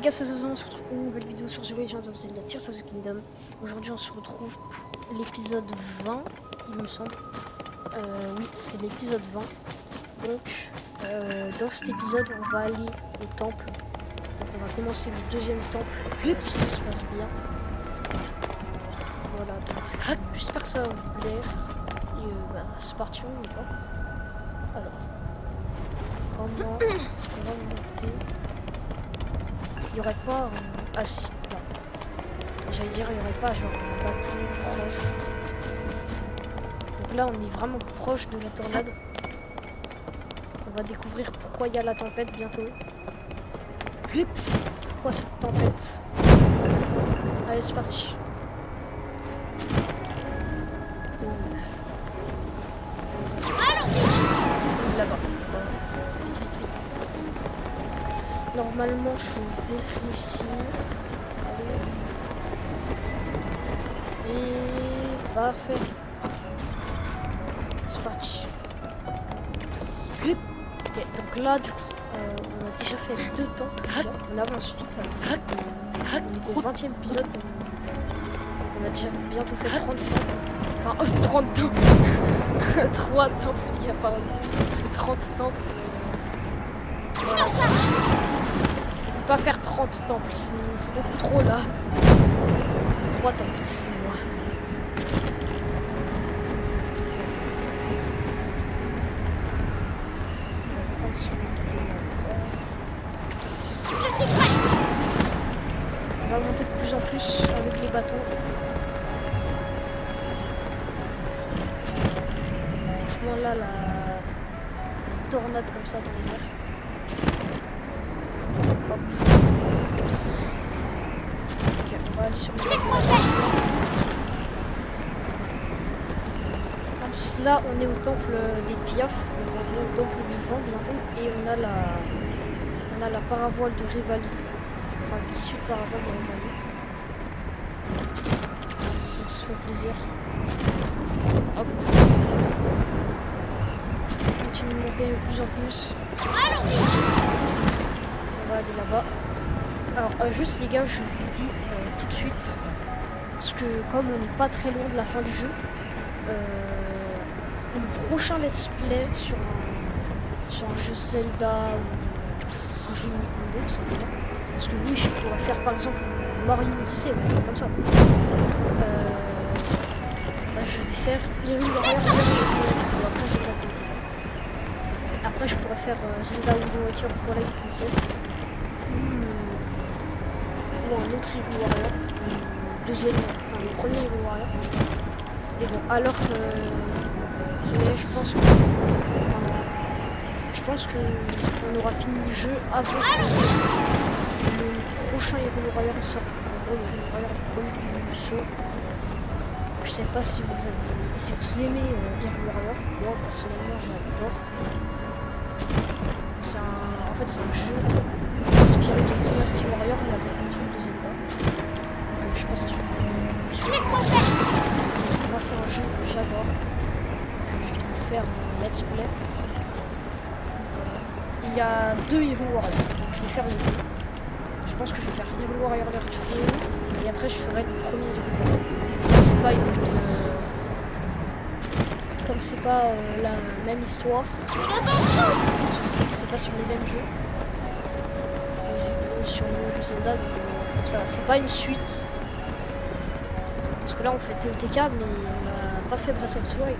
les gars, c'est Zozo, on se retrouve pour une nouvelle vidéo sur The Legend of Zelda Tears of the Kingdom. Aujourd'hui on se retrouve pour l'épisode 20, il me semble. Oui, c'est l'épisode 20. Donc, dans cet épisode, on va aller au temple. Donc on va commencer le deuxième temple, si tout se passe bien. Voilà, donc j'espère que ça va vous plaire. Et c'est parti, on y va. Alors, comment est-ce qu'on va monter? Il n'y aurait pas... Ah si, là. J'allais dire, il n'y aurait pas genre un bateau proche. Donc là, on est vraiment proche de la tornade. On va découvrir pourquoi il y a la tempête bientôt. Pourquoi cette tempête? Allez, c'est parti. Là-bas. Vite, vite, vite. Normalement, je vais réussir. Allez. Et parfait. C'est parti. Ok, donc là, du coup, on a déjà fait 2 temps. Déjà. On avance vite. On est au 20e épisode. Donc on a déjà bientôt fait 30 temps. Enfin, 30 temps. 3 temps, il y a pardon. Parce que 30 temps. Voilà. On peut pas faire 30 temples, c'est beaucoup trop là. 3 temples, excusez-moi. On va monter de plus en plus avec les bâtons. Franchement là, la tornade comme ça dans les airs. Hop. Ok, on va aller sur le... Là, on est au temple des Piaf, au temple du vent bientôt, et on a la paravoile de Rivali. Enfin, l'issue de paravoile de Rivali. On se fait plaisir. Hop. On continue de monter de plus en plus. Allons-y. On va aller là-bas. Alors, juste les gars, je vous dis tout de suite, parce que comme on n'est pas très loin de la fin du jeu, le prochain let's play sur un jeu Zelda ou un jeu Nintendo, simplement. Parce que oui, je pourrais faire par exemple Mario Odyssey, comme ça. Je vais faire Hyrule Warriors. Après Zelda TOTK. Après je pourrais faire Zelda Wind Waker Twilight Princess. Ou un autre Hyrule Warrior. Deuxième, enfin le premier Hyrule Warrior. Et bon, alors que je pense que on aura fini le jeu avant que le prochain Hyrule Warrior sorte. En gros, le Hyrule Warrior premier du saut. Je sais pas si vous aimez Hyrule Warrior. Moi personnellement j'adore. En fait c'est un jeu inspiré de Dynasty Warrior mais avec un truc de Zelda. Donc je sais pas si tu moi c'est un jeu que j'adore. Je vais vous faire un let's play. Voilà. Il y a 2 Hyrule Warrior. Donc je vais faire les 2. Je pense que je vais faire Hyrule Warrior Earthflame et après je ferai le premier Hyrule Warrior. C'est pas comme c'est pas la même histoire, c'est pas sur les mêmes jeux, sur le jeu Zelda, donc ça c'est pas une suite. Parce que là on fait TOTK mais on n'a pas fait Breath of the Wild.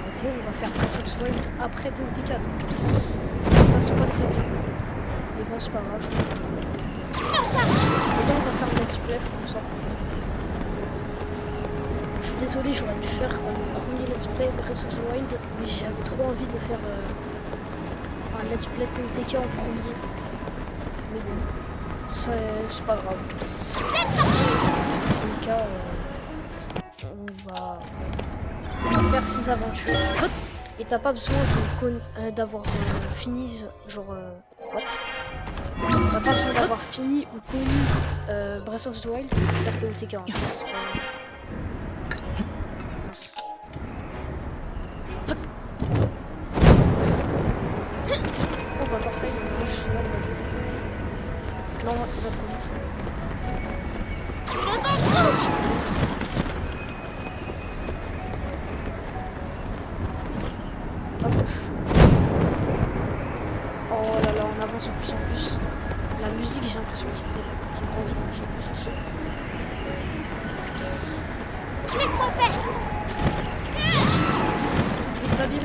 En gros on va faire Breath of the Wild après TOTK, donc ça c'est pas très bien. Mais bon c'est pas grave. Et là on va faire un let's play comme ça. Je suis désolé, j'aurais dû faire comme premier let's play Breath of the Wild, mais j'avais trop envie de faire un let's play TOTK en premier. Mais bon, c'est pas grave. Dans tous les cas, on va faire ces aventures. Et t'as pas besoin d'avoir fini, genre... what? T'as pas besoin d'avoir fini ou connu Breath of the Wild pour faire TOTK en fait. Oh bah parfait, moi je suis là. Non, Oh là là, on avance de plus en plus. La musique, j'ai l'impression qu'il grandit de plus en plus aussi. Laisse-moi faire. Vite, Babil,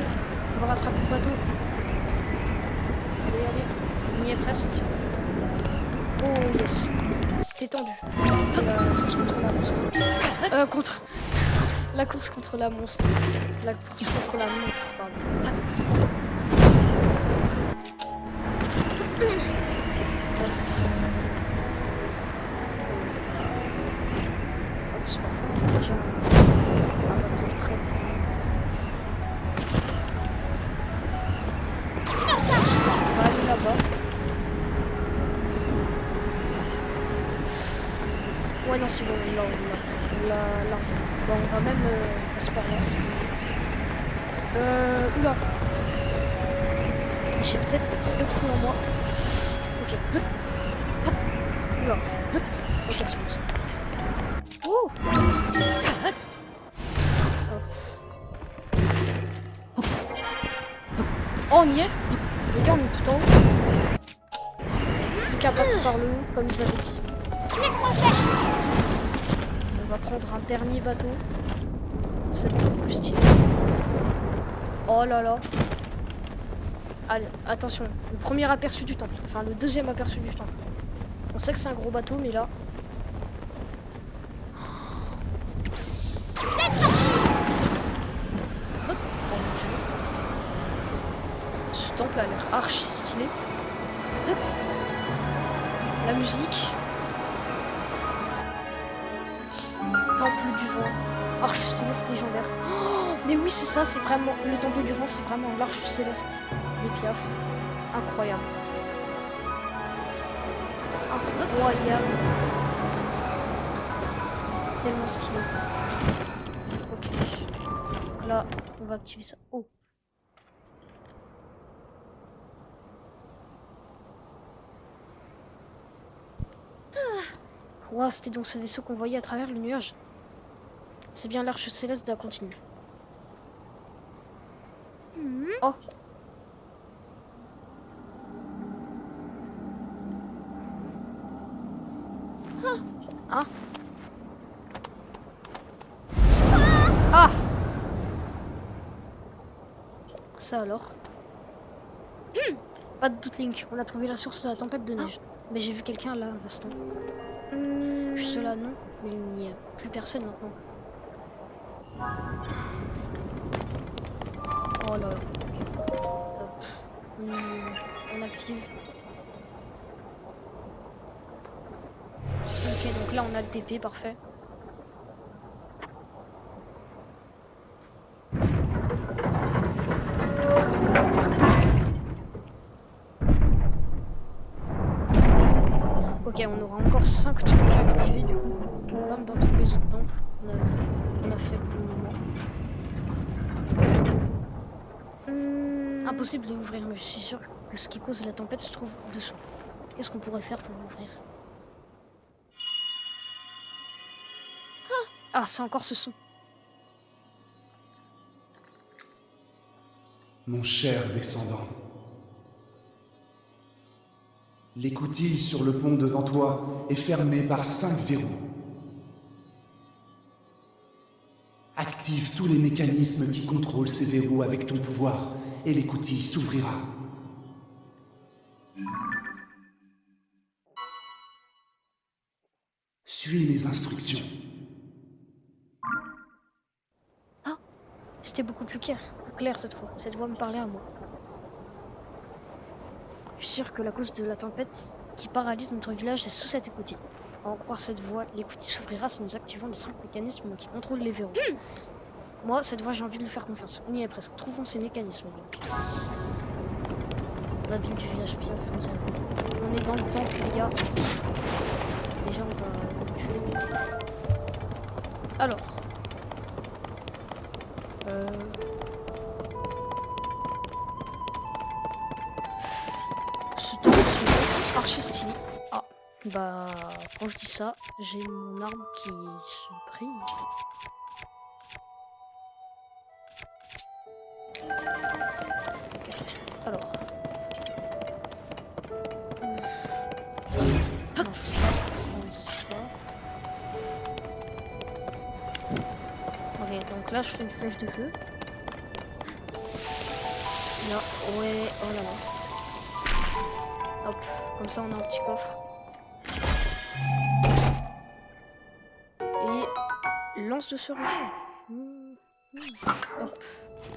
on va rattraper le bateau. Allez, allez, on y est presque. Oh yes, c'était tendu. C'était la course contre la monstre. Contre la course contre la monstre. La course contre la montre, pardon. Hop, c'est parfait. On a déjà un bateau de près. Je m'en charge. On va aller là-bas. Ouais, non, c'est bon, on l'a large. Bon, on va même passer par là. Oula. J'ai peut-être trop de coups en moi. Ok. Oula. Ok, c'est bon ça. Ouh. Hop. Oh, on y est. Les gars, on est tout en haut. Plus qu'à passer par le haut, comme ils avaient dit. Laisse-moi faire. On va prendre un dernier bateau. C'est beaucoup plus stylé. Oh là là. Allez, attention. Le premier aperçu du temple. Enfin, le deuxième aperçu du temple. On sait que c'est un gros bateau, mais là... C'est parti. Oh mon dieu. Ce temple a l'air archi stylé. La musique. Temple du vent. Arche céleste légendaire. Oh, mais oui, c'est ça, c'est vraiment... Le temple du vent, c'est vraiment l'arche céleste des Piaf. Incroyable. Incroyable. Tellement stylé. Ok. Donc là, on va activer ça. Oh. Ouah, c'était donc ce vaisseau qu'on voyait à travers le nuage. C'est bien l'arche céleste de la continue. Oh. Hein? Ah! Ça alors? Pas de doute, Link. On a trouvé la source de la tempête de neige. Mais j'ai vu quelqu'un là, à l'instant. Juste là, non. Mais il n'y a plus personne maintenant. Oh là là. Ok. Hop. On active. Ok, donc là on a le TP, parfait. Ok, on aura encore 5 trucs à activer du coup. Comme dans tous les autres temples on a fait pour le moment. Impossible de l'ouvrir, mais je suis sûr que ce qui cause la tempête se trouve dessous. Qu'est-ce qu'on pourrait faire pour l'ouvrir? Ah, c'est encore ce son. Mon cher descendant, l'écoutille sur le pont devant toi est fermée par 5 verrous. Active tous les mécanismes qui contrôlent ces verrous avec ton pouvoir et l'écoutille s'ouvrira. Suis mes instructions. C'était beaucoup plus clair cette fois. Cette voix me parlait à moi. Je suis sûr que la cause de la tempête qui paralyse notre village est sous cette écoutille. À en croire cette voix, l'écoutille s'ouvrira si nous activons les 5 mécanismes qui contrôlent les verrous. Moi, cette voix, j'ai envie de lui faire confiance. On y est presque. Trouvons ces mécanismes, donc. La ville du village Piaf, on est dans le temple, les gars. Déjà, on va le tuer. Alors. Ce temple est archi stylé. Ah, bah, quand je dis ça, j'ai mon arme qui se brise. donc là je fais une flèche de feu. Là, ouais, oh là là. Hop, comme ça on a un petit coffre. Et lance de survie. Hop,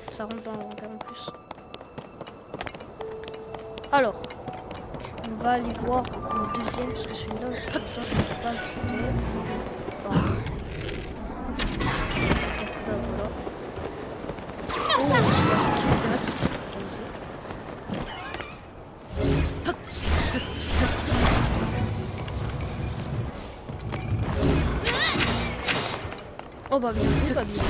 ça rentre dans l'inventaire en plus. Alors, on va aller voir le deuxième parce que celui-là, pour l'instant je ne peux pas le faire. Pardon. Donc là, voilà. Oh bah bien joué, bah bien.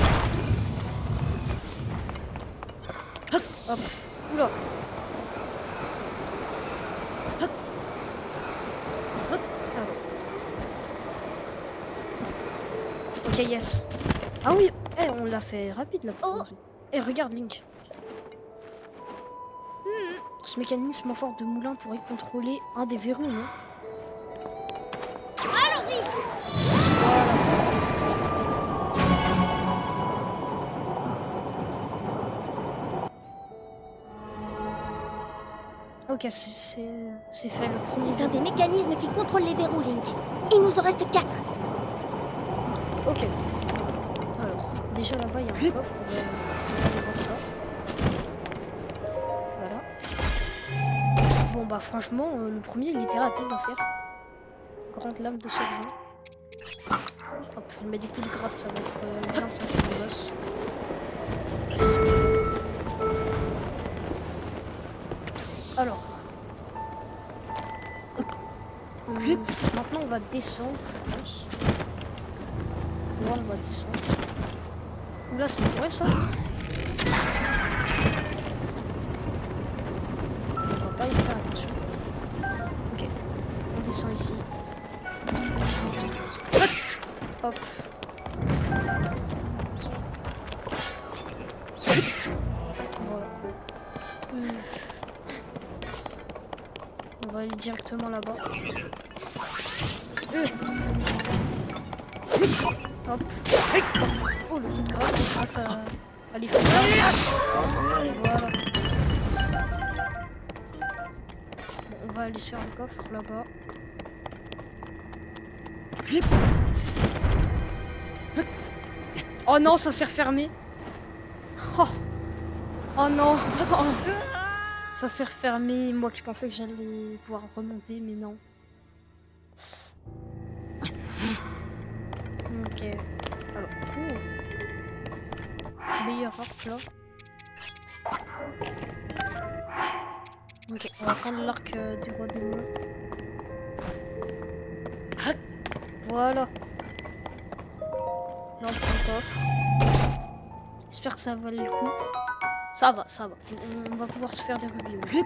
Hop, oula. Ah. Ok, yes. Ah oui, on l'a fait rapide là pour commencer. Regarde Link. Ce mécanisme en forme de moulin pourrait contrôler un des verrous, non? Allons-y. Ok, c'est fait le premier. C'est un des mécanismes qui contrôle les verrous, Link. Il nous en reste 4. Ok. Alors, déjà là-bas, il y a un coffre. On va aller voir ça. Voilà. Bon, bah franchement, le premier, il était rapide à faire. Grande lame de surgeon. Hop, il met des coups de grâce, ça va être bien ça pour le boss. Alors. Maintenant, on va descendre, je pense. Là, on va descendre. Oula, c'est vrai ça? On va pas y faire attention. Ok, on descend ici. Hop. Voilà. On va aller directement là-bas. Hop. Oh, le coup de grâce, grâce à l'effet. Voilà. Bon, on va aller se faire le coffre là-bas. Oh non, ça s'est refermé. Oh, oh non. Ça s'est refermé. Moi qui pensais que j'allais pouvoir remonter, mais non. Ok. Alors, meilleur arc là. Ok, on va prendre l'arc du roi démon. Voilà. Là on prend le coffre. J'espère que ça va le coup. Ça va, ça va. On va pouvoir se faire des rubis. Oui.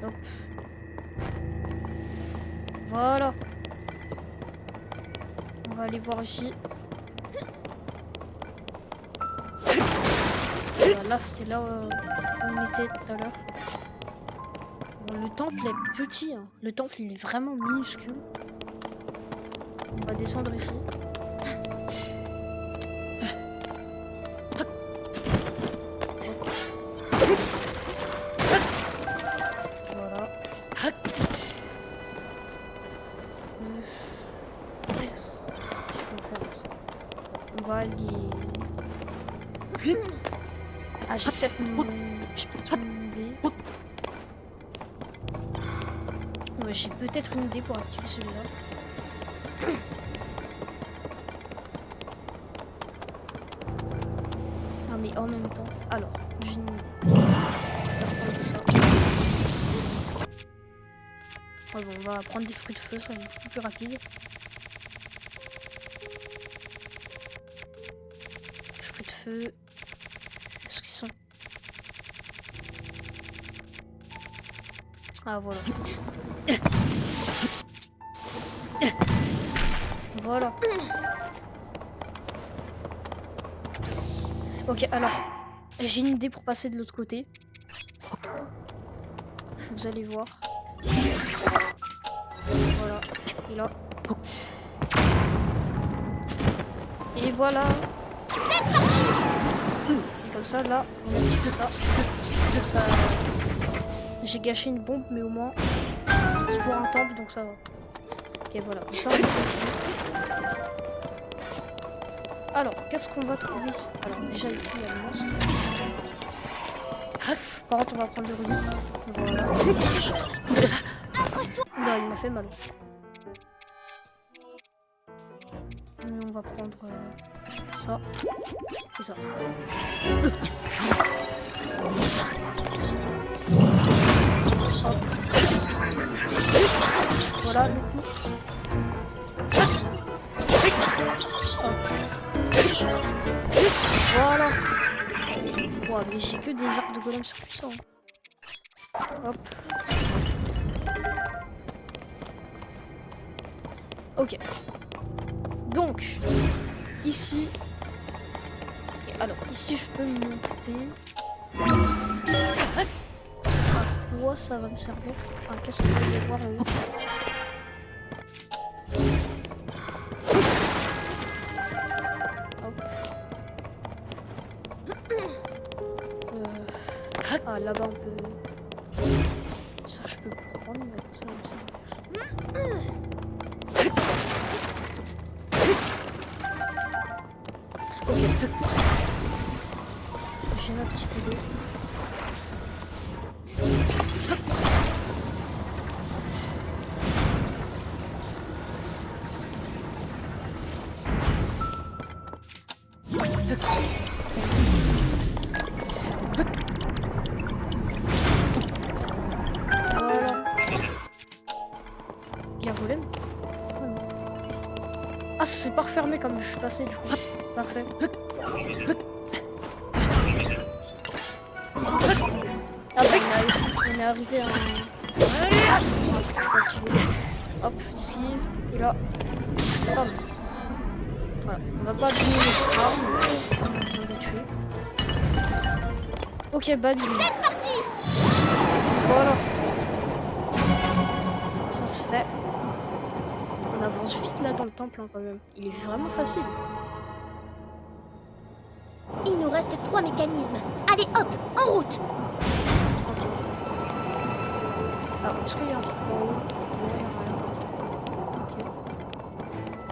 Hop. Voilà. On va aller voir ici. Là, c'était là où on était tout à l'heure. Bon, le temple est petit. Hein. Le temple, il est vraiment minuscule. On va descendre ici. Voilà. Yes. On va aller... Ah, j'ai peut-être une idée. Ouais, j'ai peut-être une idée pour activer celui-là. Ah, mais en même temps. Alors, j'ai une idée. Je vais reprendre ça. Ah bon, on va prendre des fruits de feu, ça va être plus rapide. Fruits de feu. Est-ce qu'ils sont... Ah voilà. Voilà. Ok, alors, j'ai une idée pour passer de l'autre côté. Vous allez voir. Voilà. Et là. Et voilà. Et comme ça, là, on active ça. Ça... J'ai gâché une bombe, mais au moins, c'est pour un temple, donc ça va. Ok, voilà. Comme ça, on est ici. Alors, qu'est-ce qu'on va trouver ici? Alors, déjà ici, il y a le monstre. Par contre, on va prendre le rubis. Voilà. Là, il m'a fait mal. On va prendre ça et ça. Hop. Voilà le coup. Hop. Voilà. Ouais, mais j'ai que des arcs de golem sur tout ça. Hein. Hop. Ok. Donc, ici. Et alors, ici, je peux monter. À quoi ça va me servir? Enfin, qu'est-ce que je vais voir en haut? Hop. Ah, là-bas, on peut. Ça, je peux prendre, mais ça va me servir. Ok. J'ai ma petite idée. Voilà. Il y a un golem? Ah, c'est pas refermé comme je suis passé du coup. Parfait. Ah bah on est arrivé à un... Hop, ici, et là. Bam. Voilà, on va pas abîmer les armes, on a besoin de les tuer. Ok, bam. C'est parti. Voilà. Ça se fait. On avance vite là dans le temple hein, quand même. Il est vraiment facile. Il nous reste 3 mécanismes. Allez, hop, en route. Ok. Alors, est-ce qu'il y a un truc en haut? Non, il n'y a rien. Ok.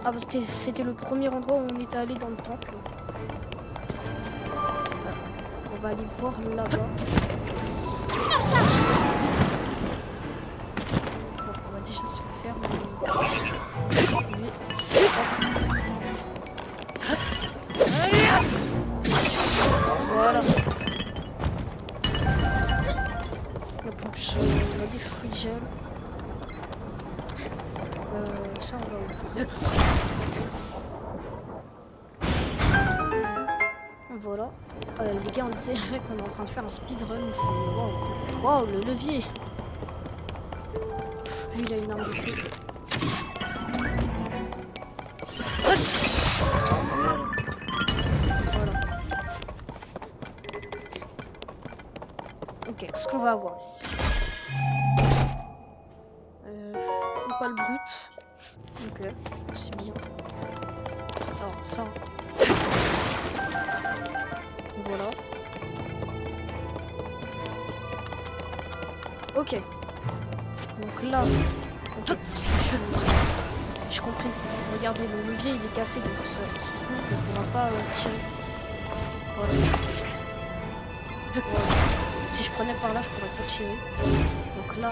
Ah, bah c'était le premier endroit où on était allé dans le temple. On va aller voir là-bas. Je m'en charge. Bon, on va déjà se faire. Lui. Voilà. Donc en plus, on a des fruits gel. Ça, on va ouvrir. Voilà. Les gars, on dirait qu'on est en train de faire un speedrun. C'est waouh. Waouh, le levier. Pff, lui, il a une arme de feu. Voilà. Ok, ce qu'on va avoir ici. Pas le brut. Ok, c'est bien. Alors, ça. Voilà. Ok. Donc là, ok. J'ai compris. Regardez, le levier il est cassé, donc ça on ne pourra pas tirer. Voilà. Voilà. Si je prenais par là, je pourrais pas tirer. Donc là.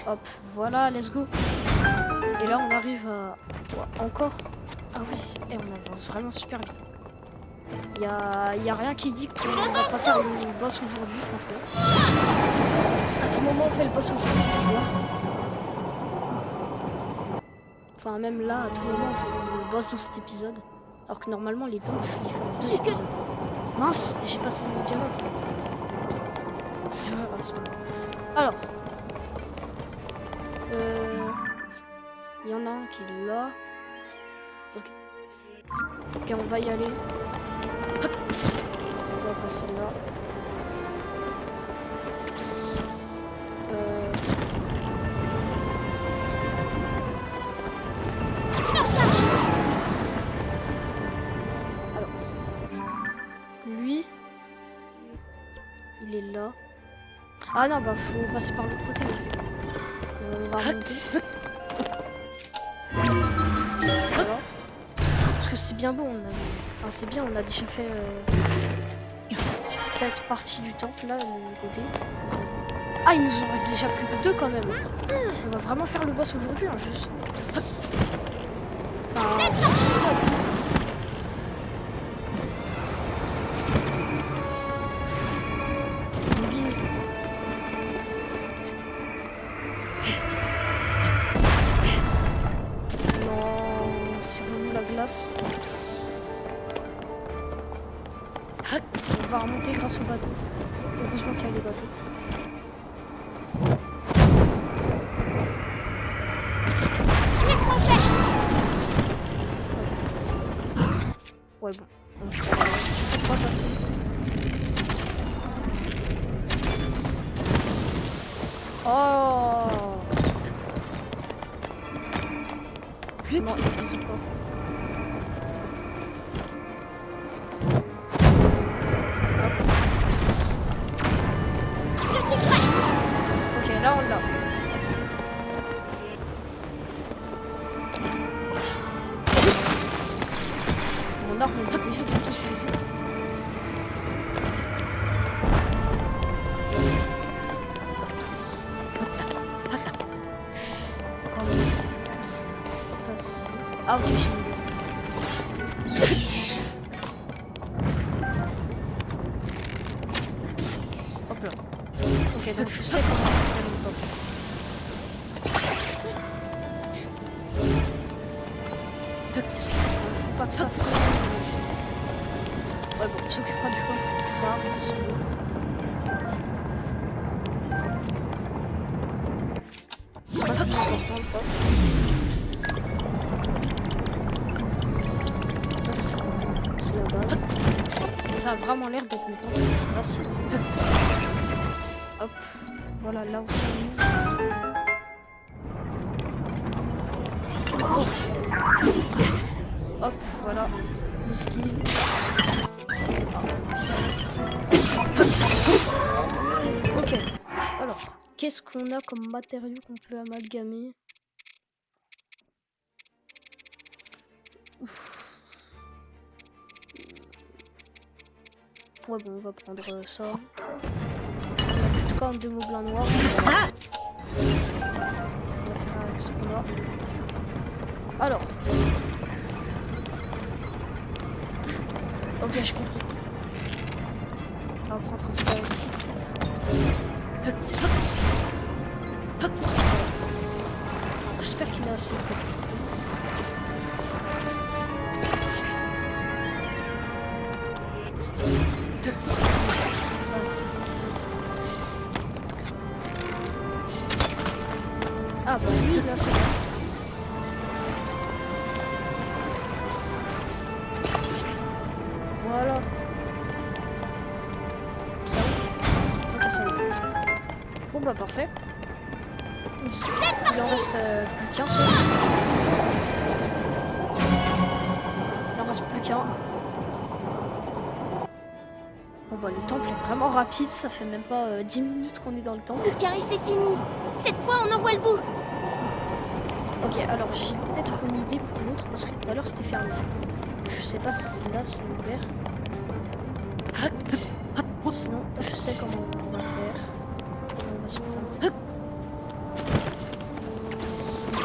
Hop, voilà, let's go. Et là, on arrive à... Encore. Ah oui, et on avance vraiment super vite. Y a rien qui dit qu'on va pas faire le boss aujourd'hui, franchement. À tout moment, on fait le boss aujourd'hui. Enfin, même là, à tout moment, on fait le boss dans cet épisode. Alors que normalement, les temps, je les fais en 2 épisodes. Mince, j'ai passé mon dialogue. C'est vrai, c'est vrai. Alors. Il y en a un qui est là. Ok. Ok, on va y aller. On va passer là. Ah non, bah faut passer par l'autre côté. On va remonter. Voilà. Parce que c'est bien bon, enfin c'est bien, on a déjà fait cette partie du temple là, le côté. Ah, il nous en reste déjà plus que 2 quand même. On va vraiment faire le boss aujourd'hui, hein, juste. Enfin, une bise. Non, c'est bon la glace. On va remonter grâce au bateau. Heureusement qu'il y a les bateaux. Laisse-moi faire. Ouais bon, on peut pas passer. Oh non, il passe pas. Je suis prêt. Ok, là on l'a. Mon arme on va déjà plutôt se blesser. Ah ok, j'ai une idée. Hop là. Ok, donc je sais comment faire une pop. Faut pas que ça fasse. Ouais bon, il s'occupera du coffre plus tard. C'est pas plus important le coffre. Là c'est la base. Ça a vraiment l'air d'être le temps. Là c'est... Hop. Voilà, là aussi on ouvre. Hop, voilà. Esquive. Ok. Alors, qu'est-ce qu'on a comme matériau qu'on peut amalgamer? Ouf. Ouais bon, on va prendre ça. En tout cas, en 2 mots-blancs noirs. On va faire avec ce qu'on a. Alors. Ok, je comprends. On va prendre un stalactite. J'espère qu'il est assez bon. Ah bah lui là c'est bon. Voilà. Ça ouvre. Ok, ça ouvre. Bon bah parfait. Il en reste plus qu'un seul. Il en reste plus qu'un. Bon bah le temple est vraiment rapide, ça fait même pas 10 minutes qu'on est dans le temple. Lucas, et c'est fini. Cette fois, on en voit le bout. Ok, alors j'ai peut-être une idée pour l'autre parce que tout à l'heure c'était fermé. Je sais pas si là c'est ouvert. Sinon, je sais comment on va faire. On va se prendre.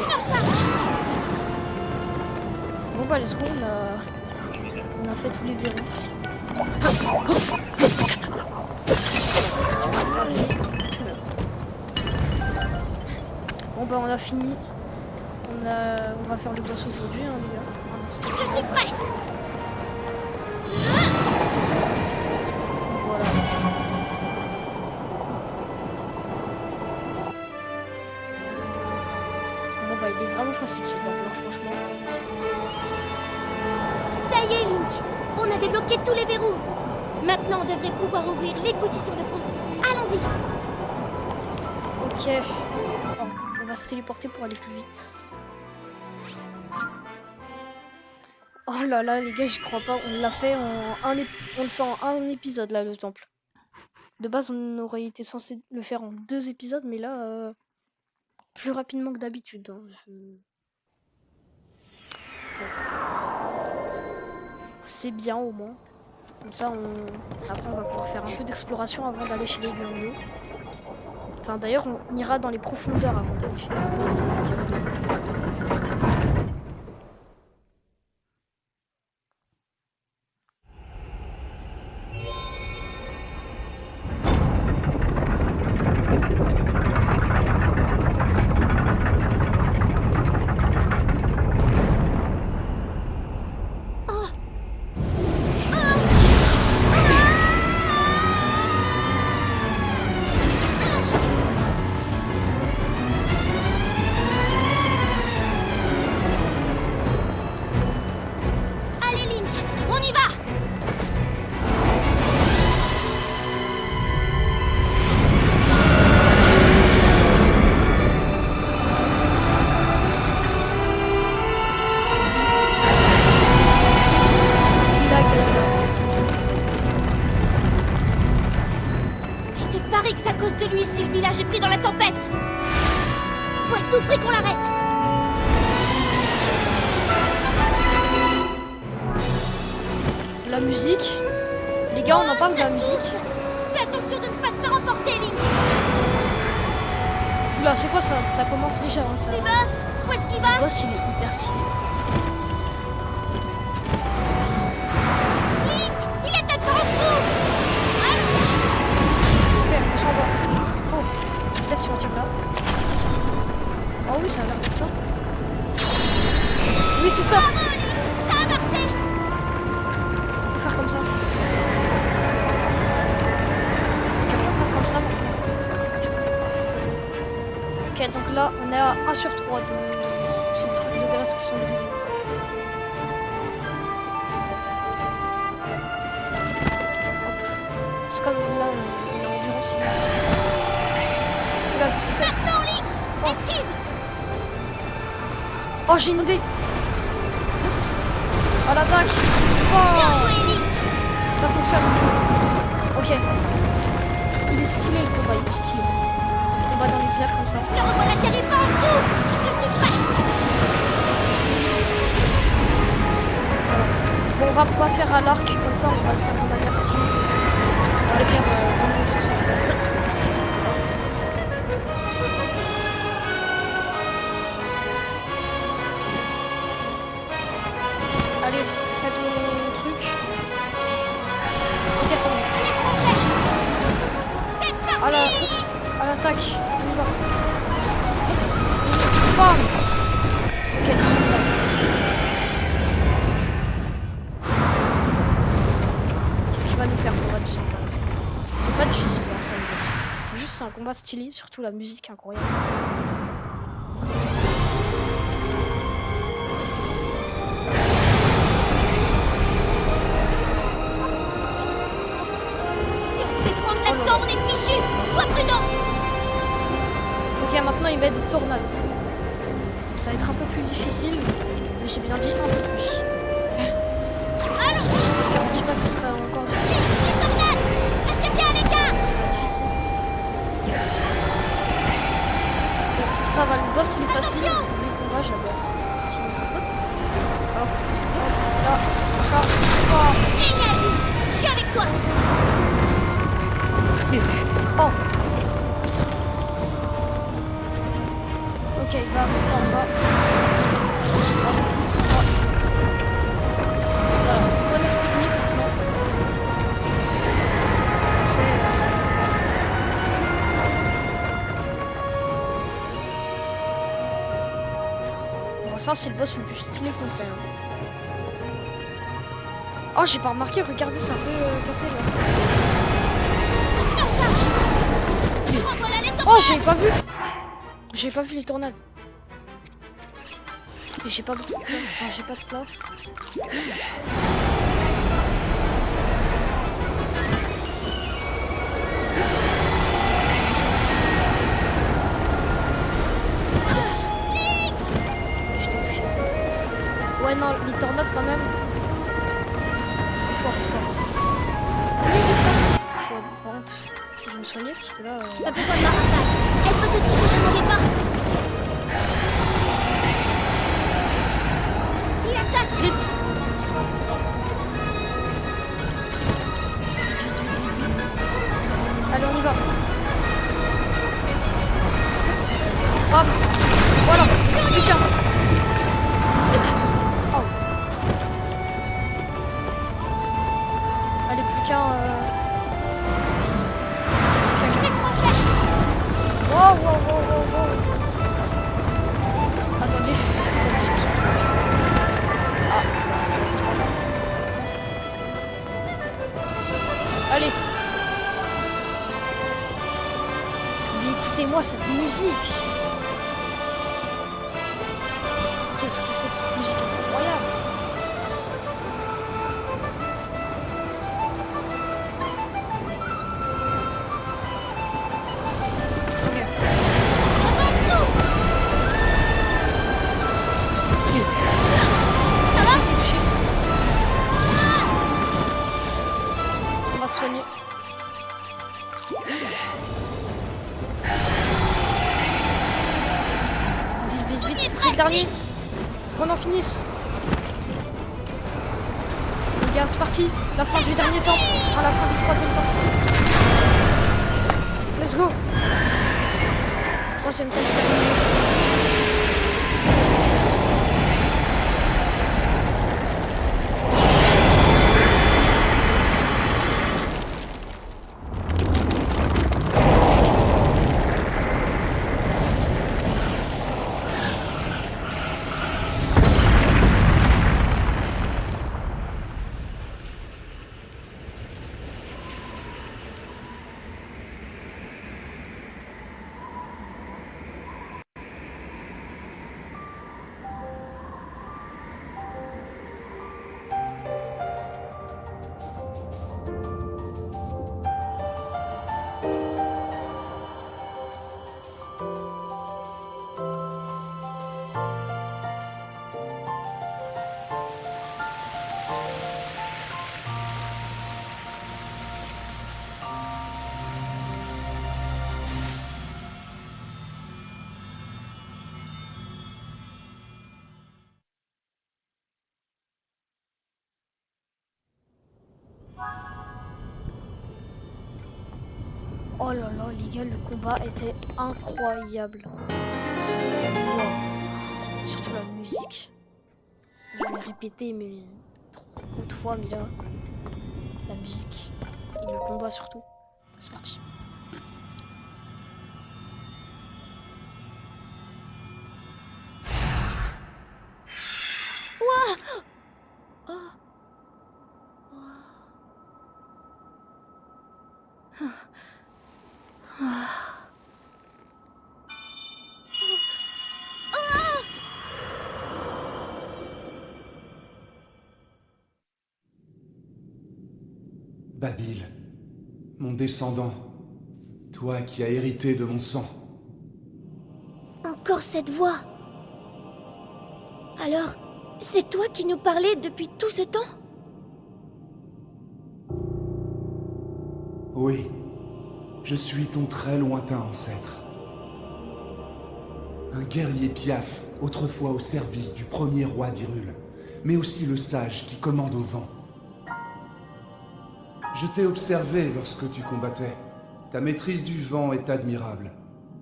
En charge. Bon bah let's go, on a fait tous les verrous. Tu meurs. Bon bah on a fini. On va faire le boss aujourd'hui hein, les gars. Je suis prêt. Voilà. Bon bah il est vraiment facile ce temple, hein, franchement. Ça y est, Link. On a débloqué tous les verrous. Maintenant, on devrait pouvoir ouvrir l'écoutille sur le pont. Allons-y. Ok. Oh, on va se téléporter pour aller plus vite. Oh là là les gars, j'y crois pas. On l'a fait en on le fait en un épisode là le temple. De base, on aurait été censé le faire en 2 épisodes, mais là, plus rapidement que d'habitude, hein. C'est bien au moins. Comme ça, après, on va pouvoir faire un peu d'exploration avant d'aller chez les Glandos. Enfin, d'ailleurs, on ira dans les profondeurs avant d'aller chez les Glandos. Allez, Link, on y va! Je te parie que c'est à cause de lui si le village est pris dans la tempête! Faut à tout prix qu'on l'arrête! La musique. Les gars, on en parle de la musique. Fais attention de ne pas te faire emporter, Link! Oula, c'est quoi ça? Ça commence déjà, hein, ça. Eh ben, où est-ce qu'il va? Le boss, il est hyper stylé. Link, il est peut-être par en dessous! Ok, on s'en va. Oh, peut-être si on tire là. Oh oui, ça a l'air d'être ça. Oui, c'est ça. Bravo, Link, ça a marché! On va faire comme ça. Ok, on va faire comme ça. Ok, donc là, on est à 1 sur 3 de ces trucs de glace qui sont brisés. Hop. C'est comme là, l'endurance. Là, qu'est-ce qu'il fait? Maintenant, Link, esquive! Oh, j'ai une idée. Oh, l'attaque. Bien Oh, joué, Link! ça fonctionne. Ok. Il est stylé le combat, il est stylé. On va dans les airs comme ça. Le revoilà qui arrive par en dessous! Je suis prêt! Bon, on va pas faire à l'arc comme ça, on va le faire de manière stylée. On va le faire dans le sens. Allez, fais ton truc. Ok, ça va. C'est parti! À l'attaque, on y va. Bam! Ok, deuxième place. Qu'est-ce qu'il va nous faire pour la deuxième place? C'est pas difficile pour l'instant, les boss. Juste, c'est un combat stylé, surtout la musique incroyable. Si on se fait prendre là-dedans, on est fichu! Sois prudent! Ok, maintenant il met des tornades. Donc, ça va être un peu plus difficile, mais j'ai bien dit un peu plus. Allons-y! Je ne dis pas que ce serait encore difficile. Les tornades! Restez bien à l'écart! Ce serait difficile. Bon, ça va, le boss il est facile. Attention! Le combat, j'adore. Stylé. Hop, là, ça, oh. Génial! Je suis avec toi! Oh. Ok, il va arriver en bas. Hop, c'est ça. Voilà, bonne technique maintenant. Bon, ça c'est le boss le plus stylé qu'on fait. Hein. Oh, j'ai pas remarqué, regardez, c'est un peu cassé là. Je me recharge! Revoilà les Oh, tornades! j'avais pas vu. J'ai pas vu les tornades. Et j'ai pas beaucoup de plat. Enfin, j'ai pas de plat. J'étais au fier. Ouais, non, les tornades quand même. C'est fort, c'est fort. N'hésite pas si tu... Ouais, par contre. Je vais me soigner parce que là. Pas besoin de ma rafale. Elle peut te tirer de mon départ. Il attaque. Vite. Vite. Allez, on y va. Hop. Voilà. Plus qu'un. Oh. Allez, plus qu'un. Wow. Attendez, je vais tester la mission sur toi. Ah, ça va se prendre. Allez. Mais écoutez-moi cette musique. Qu'est-ce que c'est que cette musique incroyable? Soigner. Vite, c'est le dernier. Qu'on en finisse. Les gars, c'est parti. La fin du dernier temps. Enfin, la fin du troisième temps. Let's go. Troisième temps du dernier. Oh là là, les gars, le combat était incroyable. C'est wow. Surtout la musique. Je l'ai répété mais trop de fois, mais là, la musique et le combat surtout. C'est parti. Babil, mon descendant, toi qui as hérité de mon sang. Encore cette voix. Alors, c'est toi qui nous parlais depuis tout ce temps? Oui, je suis ton très lointain ancêtre. Un guerrier piaf, autrefois au service du premier roi d'Hyrule, mais aussi le sage qui commande au vent. Je t'ai observé lorsque tu combattais. Ta maîtrise du vent est admirable.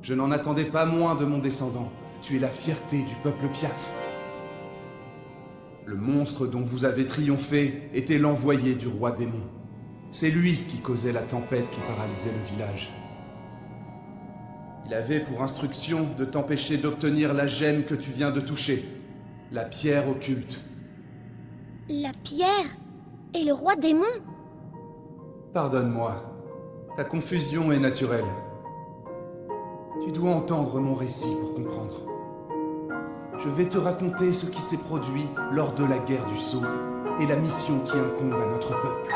Je n'en attendais pas moins de mon descendant. Tu es la fierté du peuple piaf. Le monstre dont vous avez triomphé était l'envoyé du roi démon. C'est lui qui causait la tempête qui paralysait le village. Il avait pour instruction de t'empêcher d'obtenir la gemme que tu viens de toucher, la pierre occulte. La pierre et le roi démon? Pardonne-moi, ta confusion est naturelle. Tu dois entendre mon récit pour comprendre. Je vais te raconter ce qui s'est produit lors de la guerre du Sceau et la mission qui incombe à notre peuple.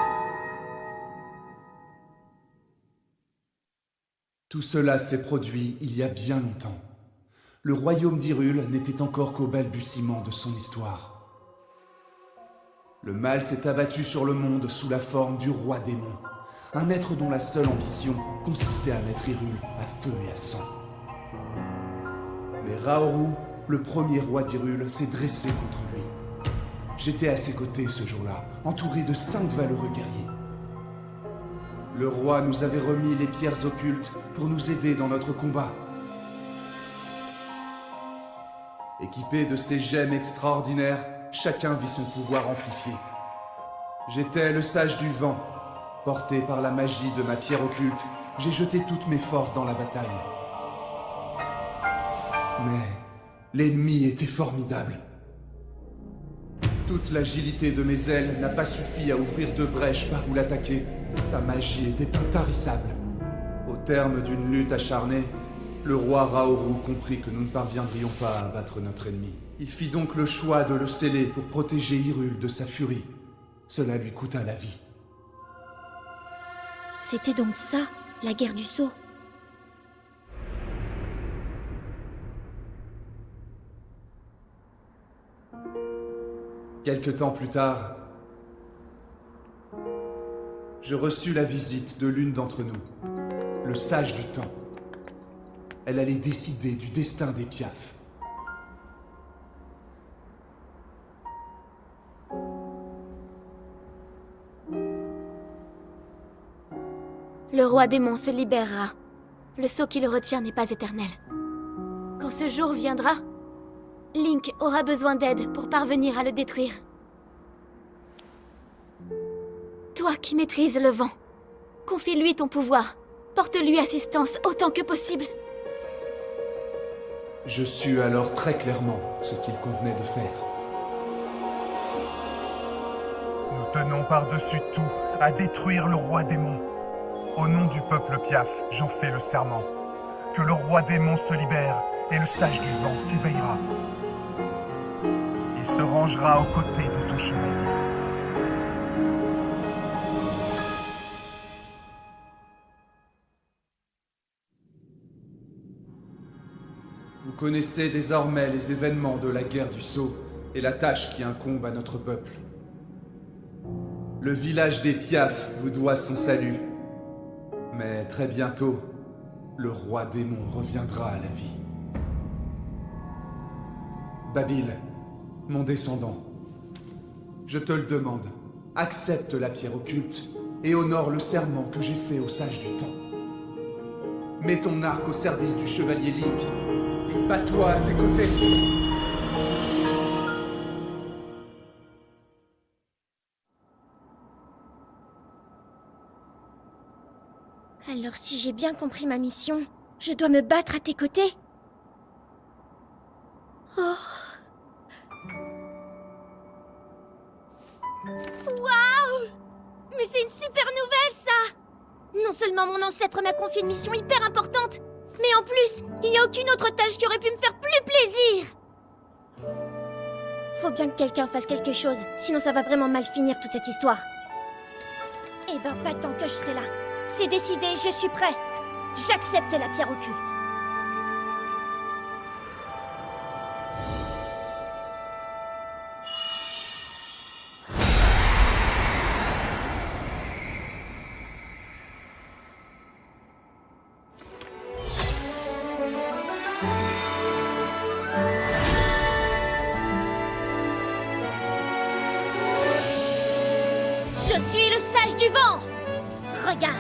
Tout cela s'est produit il y a bien longtemps. Le royaume d'Hyrule n'était encore qu'au balbutiement de son histoire. Le mal s'est abattu sur le monde sous la forme du roi démon, Un maître dont la seule ambition consistait à mettre Hyrule à feu et à sang. Mais Raoru, le premier roi d'Hyrule, s'est dressé contre lui. J'étais à ses côtés ce jour-là, entouré de 5 valeureux guerriers. Le roi nous avait remis les pierres occultes pour nous aider dans notre combat. Équipé de ces gemmes extraordinaires, chacun vit son pouvoir amplifié. J'étais le sage du vent. Porté par la magie de ma pierre occulte, j'ai jeté toutes mes forces dans la bataille. Mais l'ennemi était formidable. Toute l'agilité de mes ailes n'a pas suffi à ouvrir 2 brèches par où l'attaquer. Sa magie était intarissable. Au terme d'une lutte acharnée, le roi Raoru comprit que nous ne parviendrions pas à abattre notre ennemi. Il fit donc le choix de le sceller pour protéger Hyrule de sa furie. Cela lui coûta la vie. C'était donc ça, la guerre du sceau. Quelque temps plus tard, je reçus la visite de l'une d'entre nous, le sage du temps. Elle allait décider du destin des Piaf. Le roi démon se libérera. Le sceau qui le retient n'est pas éternel. Quand ce jour viendra, Link aura besoin d'aide pour parvenir à le détruire. Toi qui maîtrises le vent, confie-lui ton pouvoir. Porte-lui assistance autant que possible. Je sus alors très clairement ce qu'il convenait de faire. Nous tenons par-dessus tout à détruire le roi démon. Au nom du peuple Piaf, j'en fais le serment. Que le roi démon se libère et le sage du vent s'éveillera. Il se rangera aux côtés de ton chevalier. Vous connaissez désormais les événements de la guerre du Sceau et la tâche qui incombe à notre peuple. Le village des Piaf vous doit son salut. Mais très bientôt, le roi démon reviendra à la vie. Babil, mon descendant, je te le demande, accepte la pierre occulte et honore le serment que j'ai fait au sage du temps. Mets ton arc au service du chevalier Link et bats-toi à ses côtés. Alors si j'ai bien compris ma mission, je dois me battre à tes côtés? Oh. Waouh! Mais c'est une super nouvelle, ça! Non seulement mon ancêtre m'a confié une mission hyper importante, mais en plus, il n'y a aucune autre tâche qui aurait pu me faire plus plaisir! Faut bien que quelqu'un fasse quelque chose, sinon ça va vraiment mal finir toute cette histoire. Eh ben, pas tant que je serai là. C'est décidé, je suis prêt. J'accepte la pierre occulte. Je suis le sage du vent! Regarde,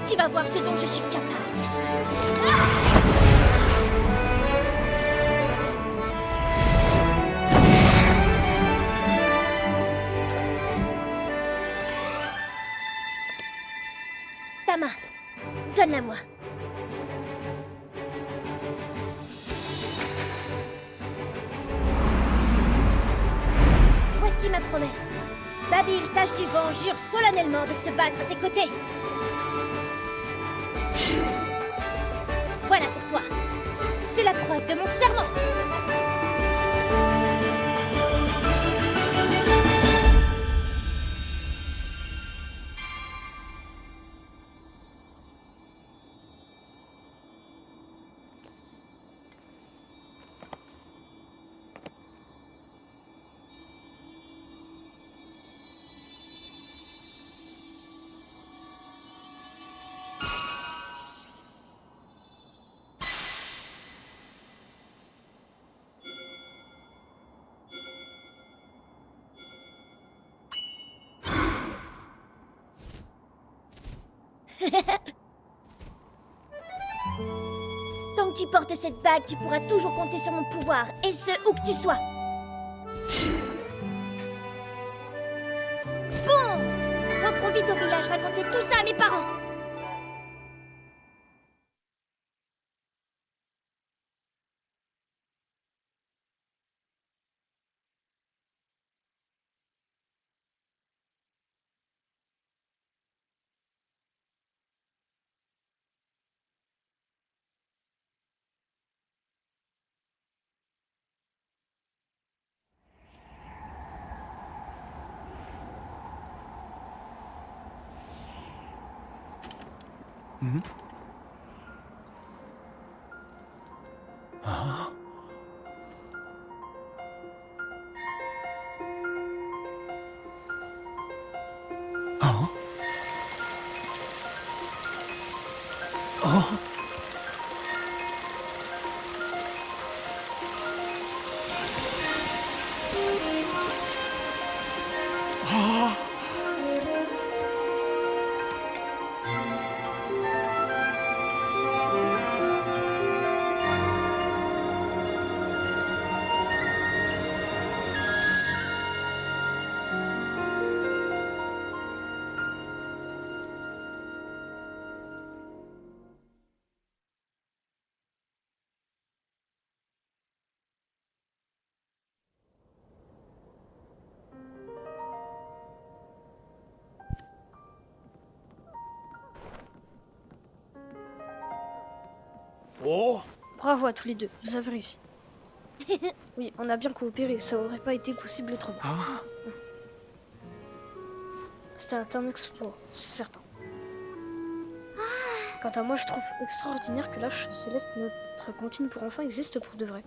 tu vas voir ce dont je suis capable. Ta main, donne-la-moi. Voici ma promesse. Babil, sage du vent, jure solennellement de se battre à tes côtés. Voilà pour toi. C'est la preuve de mon serment. Tant que tu portes cette bague, tu pourras toujours compter sur mon pouvoir, et ce, où que tu sois. Bon, rentrons vite au village raconter tout ça à mes parents. Oh, Bravo à tous les deux, vous avez réussi. Oui, on a bien coopéré, ça aurait pas été possible autrement. C'était un exploit, c'est certain. Quant à moi, je trouve extraordinaire que l'Arche Céleste, notre comptine pour enfants, existe pour de vrai.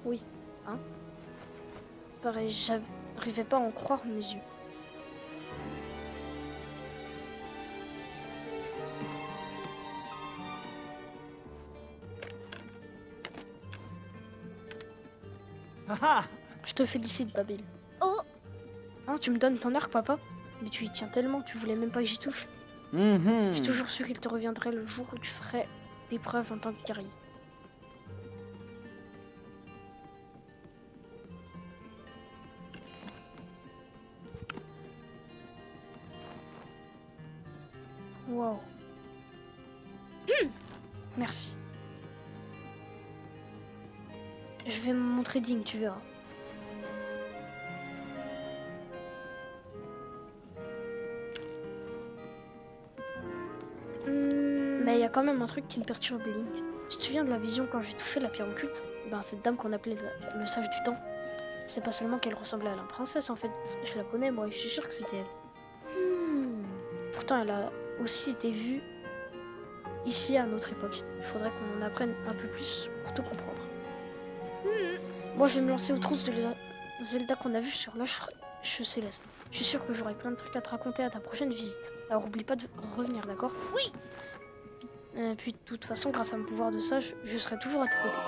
Oui, hein? Pareil, j'arrivais pas à en croire mes yeux. Je te félicite, Babil. Oh, Hein, tu me donnes ton arc, papa? Mais tu y tiens tellement, tu voulais même pas que j'y touche. J'ai toujours su qu'il te reviendrait le jour où tu ferais tes preuves en tant que guerrier. Wow. Merci. Je vais me montrer digne, tu verras. Mais il y a quand même un truc qui me perturbe, Link. Tu te souviens de la vision quand j'ai touché la pierre occulte? Ben, cette dame qu'on appelait le sage du temps. C'est pas seulement qu'elle ressemblait à la princesse, en fait. Je la connais, moi, et je suis sûre que c'était elle. Pourtant, elle a aussi été vue ici à notre époque. Il faudrait qu'on en apprenne un peu plus pour tout comprendre. Moi, je vais me lancer aux trousses de Zelda qu'on a vu sur l'Arche Céleste. Je suis sûre que j'aurai plein de trucs à te raconter à ta prochaine visite. Alors, oublie pas de revenir, d'accord? Oui. Puis, de toute façon, grâce à mon pouvoir de sage, je serai toujours à tes côtés.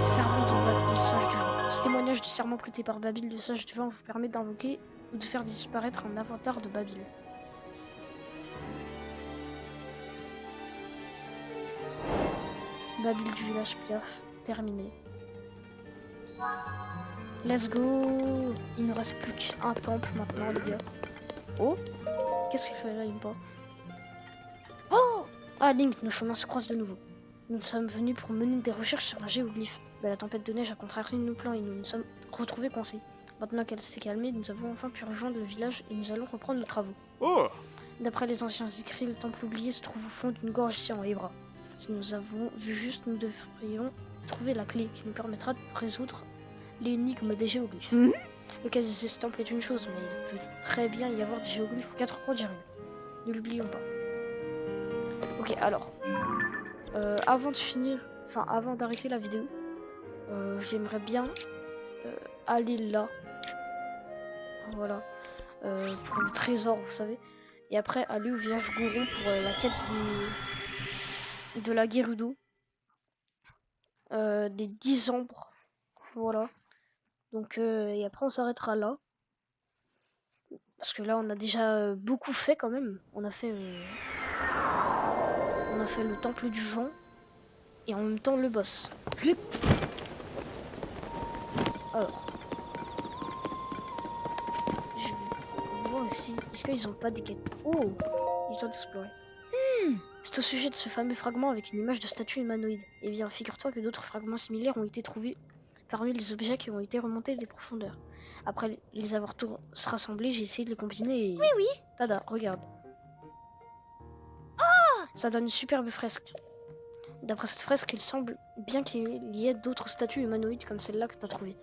Serment de Babil, sage du vent. Ce témoignage du serment prêté par Babil, le sage du vent, vous permet d'invoquer ou de faire disparaître un avatar de Babil. Babil du village Piaf, terminé. Let's go! Il ne reste plus qu'un temple maintenant, les gars. Oh! Qu'est-ce qu'il fait là, Impa? Oh, Ah, Link, nos chemins se croisent de nouveau. Nous sommes venus pour mener des recherches sur un géoglyphe. Mais la tempête de neige a contrarié nos plans et nous nous sommes retrouvés coincés. Maintenant qu'elle s'est calmée, nous avons enfin pu rejoindre le village et nous allons reprendre nos travaux. oh, D'après les anciens écrits, le temple oublié se trouve au fond d'une gorge ici en Hebra. Si nous avons vu juste, nous devrions trouver la clé qui nous permettra de résoudre l'énigme des géoglyphes. Le casier de ce temple est une chose, mais il peut très bien y avoir des géoglyphes aux quatre coins d'Hyrule. Ne l'oublions pas. Ok, alors, avant de finir, enfin avant d'arrêter la vidéo, j'aimerais bien aller là, voilà, pour le trésor, vous savez, et après aller au village Goron pour la quête de la Gerudo, des 10 ombres, voilà. Donc, et après on s'arrêtera là. Parce que là, on a déjà beaucoup fait quand même. On a fait le temple du vent et en même temps le boss. Alors, je vais voir ici. Est-ce qu'ils ont pas des quêtes? Oh, ils ont exploré. C'est au sujet de ce fameux fragment avec une image de statue humanoïde. Eh bien, figure-toi que d'autres fragments similaires ont été trouvés parmi les objets qui ont été remontés des profondeurs. Après les avoir tous rassemblés, j'ai essayé de les combiner et... Oui. Tada, regarde. Ça donne une superbe fresque. D'après cette fresque, il semble bien qu'il y ait d'autres statues humanoïdes comme celle-là que tu as trouvée.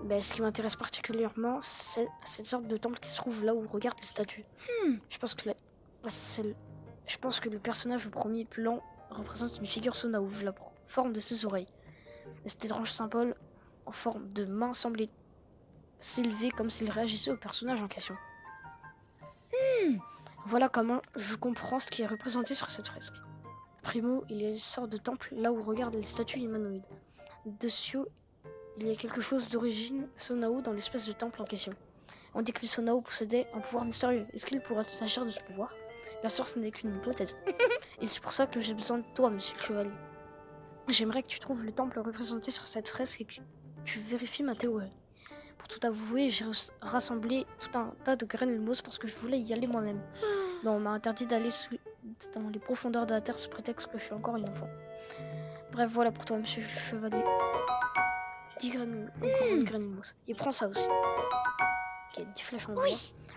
Ben, ce qui m'intéresse particulièrement, c'est cette sorte de temple qui se trouve là où regarde les statues. Je pense que le personnage au premier plan représente une figure Sonao, la forme de ses oreilles. Et cet étrange symbole en forme de main semblait s'élever comme s'il réagissait au personnage en question. Voilà comment je comprends ce qui est représenté sur cette fresque. Primo, il y a une sorte de temple là où regardent les statues humanoïdes. Dessus, il y a quelque chose d'origine Sonao dans l'espèce de temple en question. On dit que les Sonao possédaient un pouvoir mystérieux. Est-ce qu'il pourrait s'agir de ce pouvoir? Bien sûr, ce n'est qu'une hypothèse. Et c'est pour ça que j'ai besoin de toi, monsieur le chevalier. J'aimerais que tu trouves le temple représenté sur cette fresque et que tu vérifies ma théorie. Pour tout avouer, j'ai rassemblé tout un tas de graines de parce que je voulais y aller moi-même. Mais on m'a interdit d'aller dans les profondeurs de la terre sous prétexte que je suis encore une enfant. Bref, voilà pour toi, monsieur le chevalier. 10 graines, encore une graine de mousse. Et prends ça aussi. Ok, 10 flèches en bois.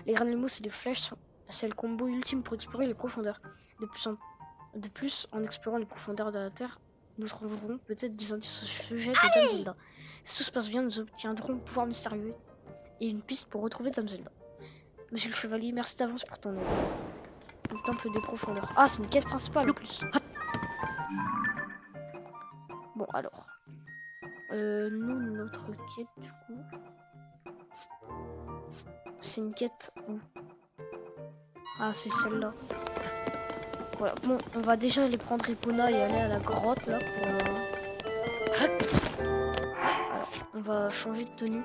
Les graines de mousse et les flèches c'est le combo ultime pour explorer les profondeurs. De plus, en explorant les profondeurs de la terre, nous trouverons peut-être des indices au sujet de Dame Zelda. Si tout se passe bien, nous obtiendrons le pouvoir mystérieux et une piste pour retrouver Dame Zelda. Monsieur le chevalier, merci d'avance pour ton aide. Le temple des profondeurs. Ah, c'est une quête principale en plus. Bon, alors. Notre quête, du coup. C'est une quête où? Ah, c'est celle-là. Voilà, bon, on va déjà aller prendre Epona et aller à la grotte, là, pour... Alors, on va changer de tenue.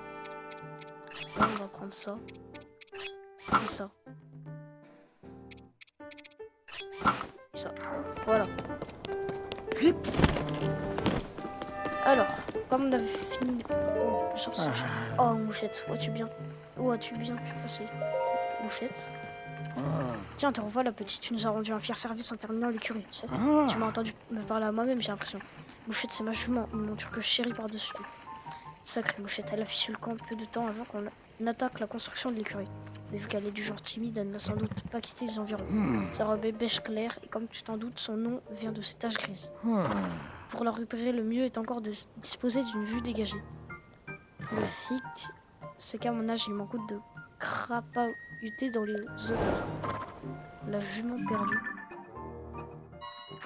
Là, on va prendre ça. Et ça. Et ça. Voilà. Alors, comme on avait fini... Oh, mouchette, où as-tu bien pu passer? Mouchette. Tiens, te revois la petite, tu nous as rendu un fier service en terminant l'écurie, tu sais. Tu m'as entendu me parler à moi-même, j'ai l'impression. Mouchette, c'est ma jument, une monture que je chéris par-dessus tout. Sacrée Mouchette, elle a fichu le camp peu de temps avant qu'on attaque la construction de l'écurie. Mais vu qu'elle est du genre timide, elle n'a sans doute pas quitté les environs. Sa robe est beige clair et comme tu t'en doutes, son nom vient de ses taches grises. Pour la repérer, le mieux est encore de disposer d'une vue dégagée. Le hic, c'est qu'à mon âge, il m'en coûte de crapahuter dans les odeurs. La jument perdue.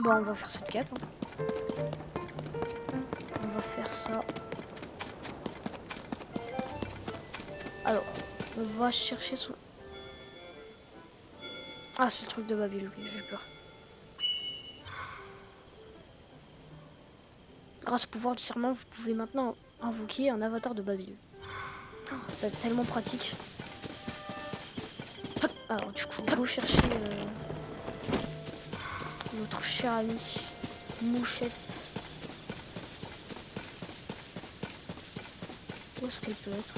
Bon, on va faire cette quête. Hein. On va faire ça. Alors, on va chercher son... Ah, c'est le truc de Babil, oui, j'ai peur. Grâce au pouvoir du serment, vous pouvez maintenant invoquer un avatar de Babil. C'est tellement pratique. Alors du coup, go chercher notre cher ami Mouchette. Où est-ce qu'elle peut être?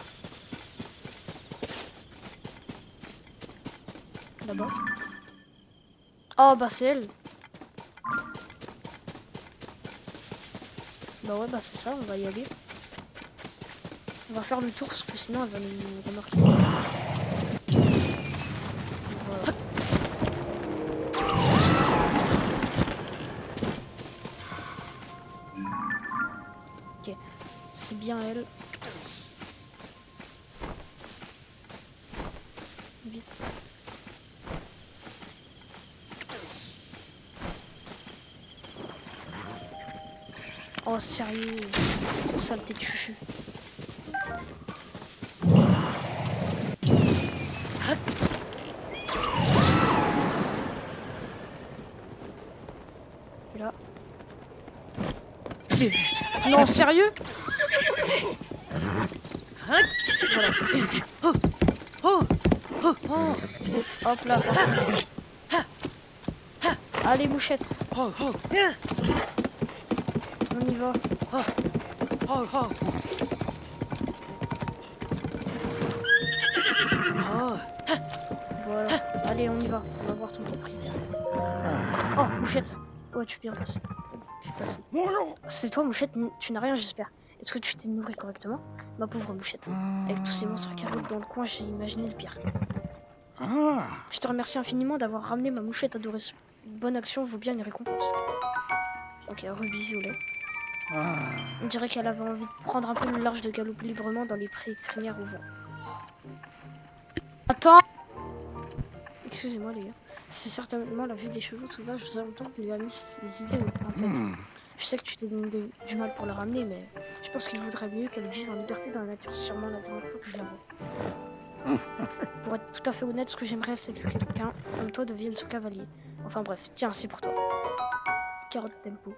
Là-bas. Oh bah c'est elle. Bah ouais bah c'est ça, on va y aller. On va faire le tour parce que sinon elle va nous remarquer. Voilà. Ok, c'est bien elle. Vite. Oh sérieux, saleté de chuchu. Et là. Non sérieux. Voilà. Hop là, parfait. Allez, Mouchette. Oh, oh, On y va. oh, oh. Oh. Voilà. Allez, on y va. On va voir ton propriétaire. Oh, Mouchette. Ouais, tu peux bien passer. Tu peux passer. C'est toi, Mouchette. Tu n'as rien, j'espère. Est-ce que tu t'es nourri correctement? Ma pauvre Mouchette. Avec tous ces monstres qui arrivent dans le coin, j'ai imaginé le pire. Je te remercie infiniment d'avoir ramené ma Mouchette adorée. Une bonne action vaut bien une récompense. Ok, rubis violet. On dirait qu'elle avait envie de prendre un peu le large de galoper librement dans les prés et crinières au vent. Attends! Excusez-moi les gars. C'est certainement la vue des chevaux sauvages aux alentours qui lui a mis ces idées en tête. Je sais que tu t'es donné du mal pour la ramener, mais je pense qu'il vaudrait mieux qu'elle vive en liberté dans la nature. C'est sûrement la dernière fois que je la vois. Pour être tout à fait honnête, ce que j'aimerais, c'est que quelqu'un comme toi devienne ce cavalier. Enfin bref, tiens, c'est pour toi. Carotte tempo.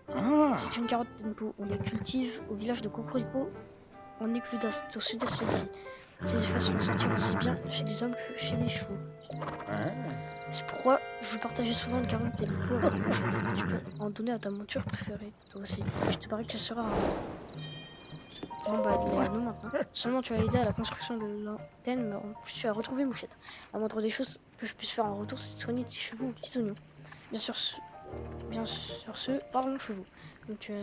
C'est une carotte tempo. On les cultive au village de Cocorico, en Écludas, au sud-est d'ici. Ces effets sont sentir aussi bien chez les hommes que chez les chevaux. C'est pourquoi je veux partager souvent une carotte tempo avec les Mouchettes. Tu peux en donner à ta monture préférée, toi aussi. Je te parie qu'elle sera rare. Bon bah elle est à nous maintenant. Seulement tu as aidé à la construction de l'antenne, mais en plus tu as retrouvé Mouchette. La moindre des choses que je puisse faire en retour, c'est de soigner tes chevaux aux petits oignons. Bien sûr ce, parlons chevaux. Donc tu as...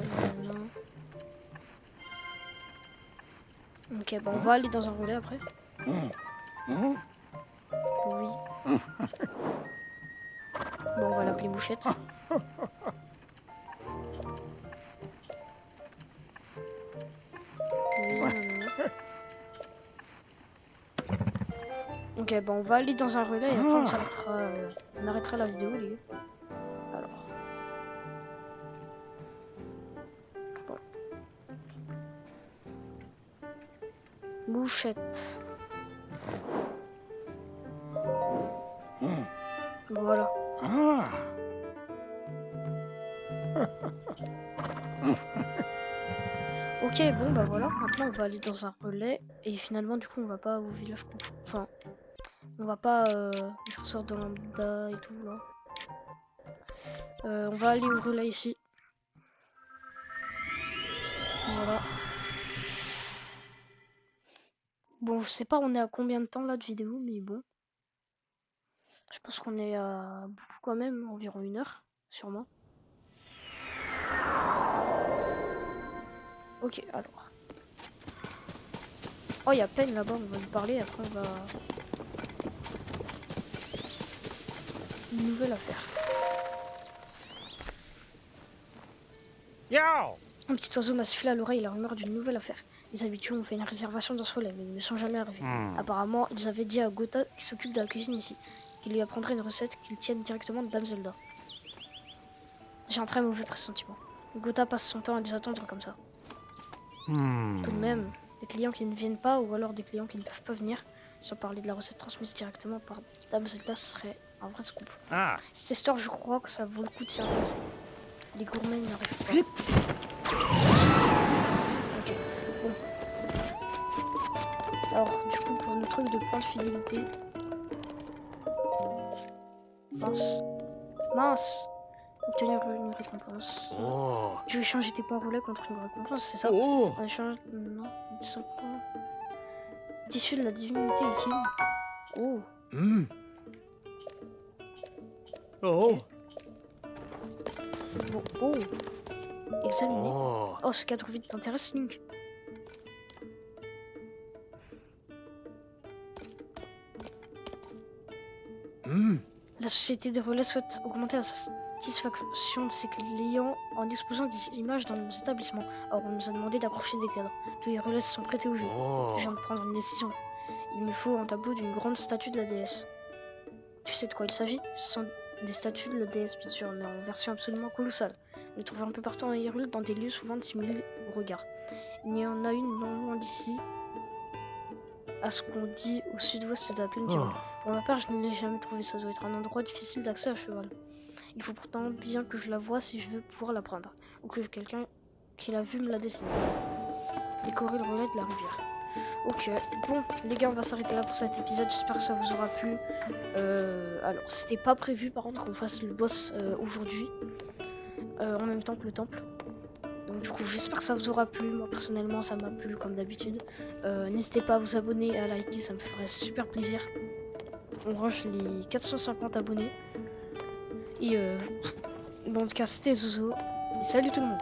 Ok, bon on va aller dans un relais après. Oui. Bon on va l'appeler Mouchette. Ok, bon, on va aller dans un relais et après on s'arrêtera. On arrêtera la vidéo, les gars. Alors. Bon. Mouchette. Voilà. Ok, bon bah voilà, maintenant on va aller dans un relais et finalement du coup on va pas au village enfin on va pas être sort de lambda et tout là. On va aller au relais ici. Voilà. Bon je sais pas on est à combien de temps là de vidéo mais bon. Je pense qu'on est à beaucoup quand même, environ 1 heure, sûrement. Ok alors. Oh, il y a Pen là-bas, on va lui parler, après on va... Une nouvelle affaire. Yo! Un petit oiseau m'a sifflé à l'oreille la rumeur d'une nouvelle affaire. Les habitués ont fait une réservation dans ce relais, mais ils ne sont jamais arrivés. Apparemment, ils avaient dit à Gotha, qui s'occupe de la cuisine ici, qu'il lui apprendrait une recette qu'ils tiennent directement de Dame Zelda. J'ai un très mauvais pressentiment. Gotha passe son temps à les attendre comme ça. Tout de même, des clients qui ne viennent pas ou alors des clients qui ne peuvent pas venir, sans parler de la recette transmise directement par Dame Zelda, ce serait un vrai scoop. Cette histoire, je crois que ça vaut le coup de s'y intéresser. Les gourmets n'arrivent pas. Ok, bon. Alors, du coup, pour le truc de point de fidélité... Mince. Obtenir une récompense. Tu veux échanger tes points roulés contre une récompense, c'est ça? En échange... Non, 100 points. Tissu de la divinité Ikin. Oh. Oh. Bon, oh. Examiner. Oh, ce cadre vide t'intéresse, Link? La société des relais souhaite augmenter la satisfaction de ses clients en exposant des images dans nos établissements. Alors on nous a demandé d'accrocher des cadres. Tous les relais se sont prêtés au jeu. Je viens de prendre une décision. Il me faut un tableau d'une grande statue de la déesse. Tu sais de quoi il s'agit? Ce sont des statues de la déesse bien sûr, mais en version absolument colossale. On les trouve un peu partout en Hyrule dans des lieux souvent dissimulés au regard. Il y en a une non loin d'ici, à ce qu'on dit au sud-ouest de la plaine d'Hyrule. Pour ma part, je ne l'ai jamais trouvé, ça doit être un endroit difficile d'accès à cheval. Il faut pourtant bien que je la voie si je veux pouvoir la prendre, ou que quelqu'un qui l'a vue me la dessine. Décorer le relais de la rivière. Ok, bon les gars, on va s'arrêter là pour cet épisode, j'espère que ça vous aura plu. Alors c'était pas prévu par contre qu'on fasse le boss aujourd'hui, en même temps que le temple. Donc du coup j'espère que ça vous aura plu, moi personnellement ça m'a plu comme d'habitude. N'hésitez pas à vous abonner et à liker, ça me ferait super plaisir. On rush les 450 abonnés. Et bon, en tout cas c'était Zozo, et salut tout le monde.